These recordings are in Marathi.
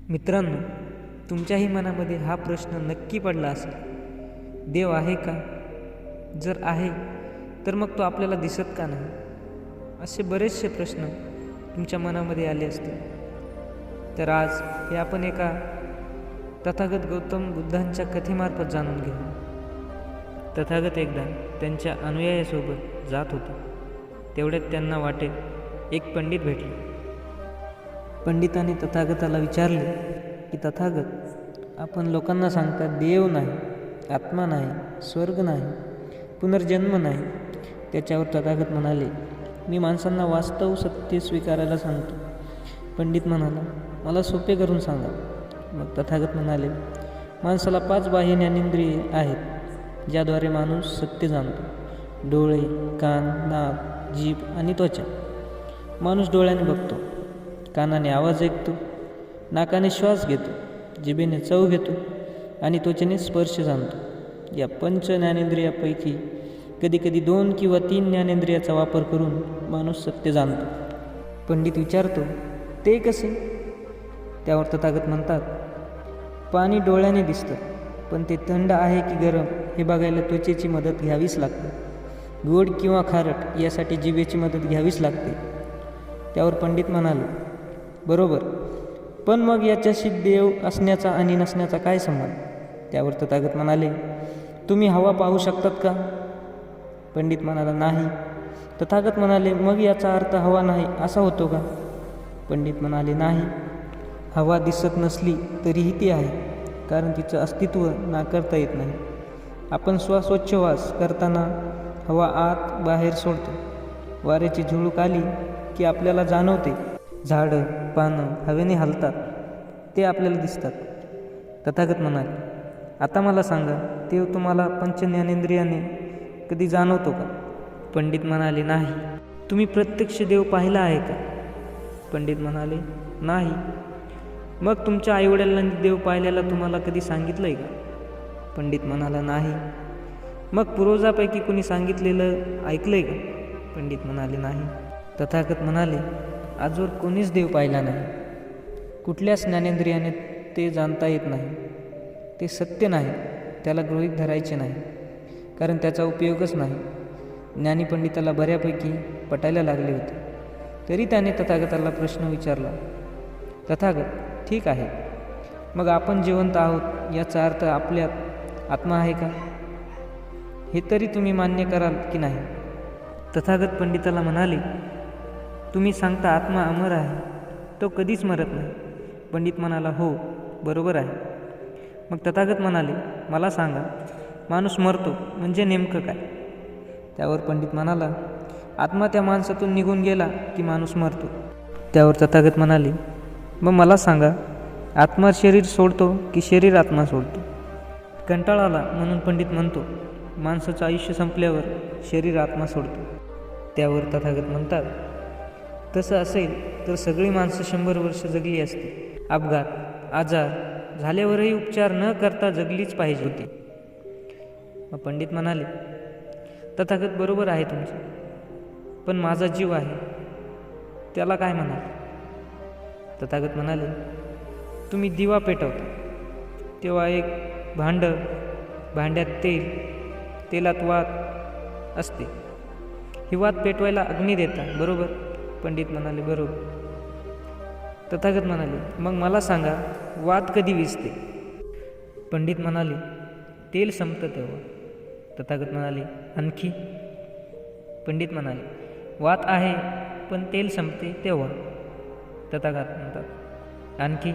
मित्रांनो, तुमच्याही मनामध्ये हा प्रश्न नक्की पडला असेल, देव आहे का? जर आहे तर मग तो आपल्याला दिसत का नाही? असे बरेचसे प्रश्न तुमच्या मनामध्ये आले असतील. तर आज हे आपण एका तथागत गौतम बुद्धांच्या कथेमार्फत जाणून घेऊ. तथागत एकदा त्यांच्या अनुयायासोबत जात होते. तेवढ्यात त्यांना वाटेत एक पंडित भेटले. पंडिताने तथागताला विचारले की तथागत, आपण लोकांना सांगता देव नाही, आत्मा नाही, स्वर्ग नाही, पुनर्जन्म नाही. त्याच्यावर तथागत म्हणाले, मी माणसांना वास्तव सत्य स्वीकारायला सांगतो. पंडित म्हणाला, मला सोपे करून सांगा. मग तथागत म्हणाले, माणसाला 5 बाह्य ज्ञानेंद्रिये आहेत ज्याद्वारे माणूस सत्य जाणतो. डोळे, कान, नाक, जीभ आणि त्वचा. माणूस डोळ्याने बघतो, कानाने आवाज ऐकतो, नाकाने श्वास घेतो, जिभेने चव घेतो आणि त्वचेने स्पर्श जाणतो. या 5 ज्ञानेंद्रियापैकी कधीकधी 2 किंवा 3 ज्ञानेंद्रियाचा वापर करून माणूस सत्य जाणतो. पंडित विचारतो, ते कसे? त्यावर तथागत म्हणतात, पाणी डोळ्याने दिसतं, पण ते थंड आहे की गरम हे बघायला त्वचेची मदत घ्यावीच लागते. गोड किंवा खारट यासाठी जिभेची मदत घ्यावीच लागते. त्यावर पंडित म्हणाले, बरोबर, पण मग याच्याशी देव असण्याचा आणि नसण्याचा काय संबंध? त्यावर तथागत म्हणाले, तुम्ही हवा पाहू शकतात का? पंडित म्हणाला, नाही. तथागत म्हणाले, मग याचा अर्थ हवा नाही असा होतो का? पंडित म्हणाले, नाही. हवा दिसत नसली तरीही ती आहे, कारण तिचं अस्तित्व नाकारता येत नाही. आपण श्वासोच्छवास करताना हवा आत बाहेर सोडतो. वाऱ्याची झुळूक आली की आपल्याला जाणवते. झाडं, पानं हवेने हलतात, ते आपल्याला दिसतात. तथागत म्हणाले, आता मला सांगा, देव तुम्हाला 5 ज्ञानेंद्रियाने कधी जाणवतो का? पंडित म्हणाले, नाही. तुम्ही प्रत्यक्ष देव पाहिला आहे का? पंडित म्हणाले, नाही. मग तुमच्या आईवडिलांनी देव पाहिल्याला तुम्हाला कधी सांगितलं आहे का? पंडित म्हणाला, नाही. मग पूर्वजापैकी कुणी सांगितलेलं ऐकलं आहे का? पंडित म्हणाले, नाही. तथागत म्हणाले, आजवर कोणीच देव पाहिला नाही. कुठल्याच ज्ञानेंद्रियाने ते जाणता येत नाही. ते सत्य नाही, त्याला गृहीत धरायचे नाही, कारण त्याचा उपयोगच नाही. ज्ञानी पंडिताला बऱ्यापैकी पटायला लागले होते. तरी त्याने तथागताला प्रश्न विचारला, तथागत, ठीक आहे, मग आपण जिवंत आहोत याचा अर्थ आपल्यात आत्मा आहे का? हे तरी तुम्ही मान्य कराल की नाही? तथागत पंडिताला म्हणाले, तुम्ही सांगता आत्मा अमर आहे, तो कधीच मरत नाही. पंडित म्हणाला, हो, बरोबर आहे. मग तथागत म्हणाले, मला सांगा, माणूस मरतो म्हणजे नेमकं काय? त्यावर पंडित म्हणाला, आत्मा त्या माणसातून निघून गेला की माणूस मरतो. त्यावर तथागत म्हणाले, मग मला सांगा, आत्मा शरीर सोडतो की शरीर आत्मा सोडतो? कंटाळा आला म्हणून पंडित म्हणतो, माणसाचं आयुष्य संपल्यावर शरीर आत्मा सोडतो. त्यावर तथागत म्हणतात, तसं असेल तर सगळी माणसं 100 वर्ष जगली असती. अपघात, आजार झाल्यावरही उपचार न करता जगलीच पाहिजे होती. मग पंडित म्हणाले, तथागत, बरोबर आहे तुमचं, पण माझा जीव आहे, त्याला काय म्हणाल? तथागत म्हणाले, तुम्ही दिवा पेटवता, तेव्हा एक भांड्यात तेलात वात असते. ही वात पेटवायला अग्नी देता, बरोबर? पंडित म्हणाले, बरोबर. तथागत म्हणाले, मग मला सांगा, वात कधी विझते? पंडित म्हणाले, तेल संपतं तेव्हा. तथागत म्हणाले, आणखी? पंडित म्हणाले, वात आहे पण तेल संपते तेव्हा. तथागत म्हणतात, आणखी?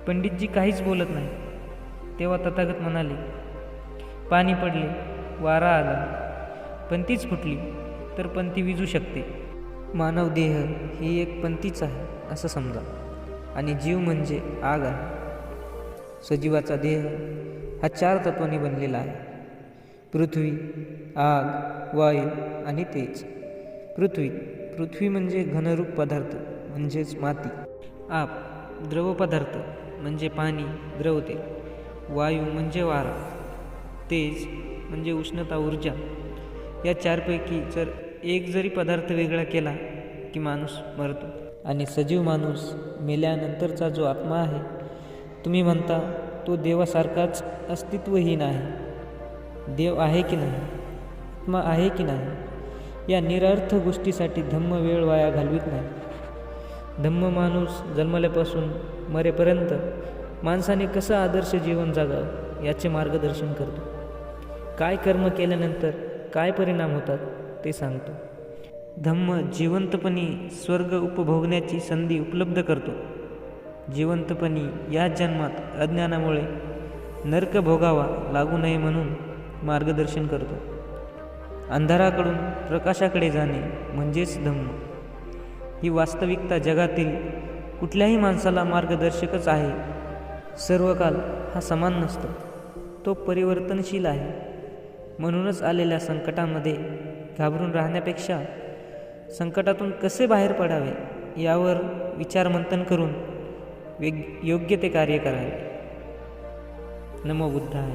पंडितजी काहीच बोलत नाही. तेव्हा तथागत म्हणाले, पाणी पडले, वारा आला, पंतीच फुटली तर पंती विझू शकते. मानव देह ही एक पंतीच आहे असं समजा, आणि जीव म्हणजे आग आहे. सजीवाचा देह हा 4 तत्वांनी बनलेला आहे: पृथ्वी, आग, वायू आणि तेज. पृथ्वी म्हणजे घनरूप पदार्थ म्हणजेच माती. आप, द्रव पदार्थ म्हणजे पाणी, द्रवते. वायू म्हणजे वारा. तेज म्हणजे उष्णता, ऊर्जा. या 4 पैकी जर एक जरी पदार्थ वेगळा केला की माणूस मरतो. आणि सजीव माणूस मेल्यानंतरचा जो आत्मा आहे, तुम्ही म्हणता तो देवासारखाच अस्तित्वहीन आहे. देव आहे की नाही, आत्मा आहे की नाही, या निरर्थ गोष्टीसाठी धम्म वेळ वाया घालवित नाही. धम्म माणूस जन्मल्यापासून मरेपर्यंत माणसाने कसं आदर्श जीवन जगावं याचे मार्गदर्शन करतो. काय कर्म केल्यानंतर काय परिणाम होतात ते सांगतो. धम्म जिवंतपणी स्वर्ग उपभोगण्याची संधी उपलब्ध करतो. जिवंतपणी या जन्मात अज्ञानामुळे नरक भोगावा लागू नये म्हणून मार्गदर्शन करतो. अंधाराकडून प्रकाशाकडे जाणे म्हणजेच धम्म. ही वास्तविकता जगातील कुठल्याही माणसाला मार्गदर्शकच आहे. सर्व काल हा समान नसतो, तो परिवर्तनशील आहे. म्हणूनच आलेल्या संकटामध्ये घाबरून राहण्यापेक्षा संकटातून कसे बाहेर पडावे यावर विचारमंथन करून योग्य ते कार्य करावे. नमो बुद्धाय.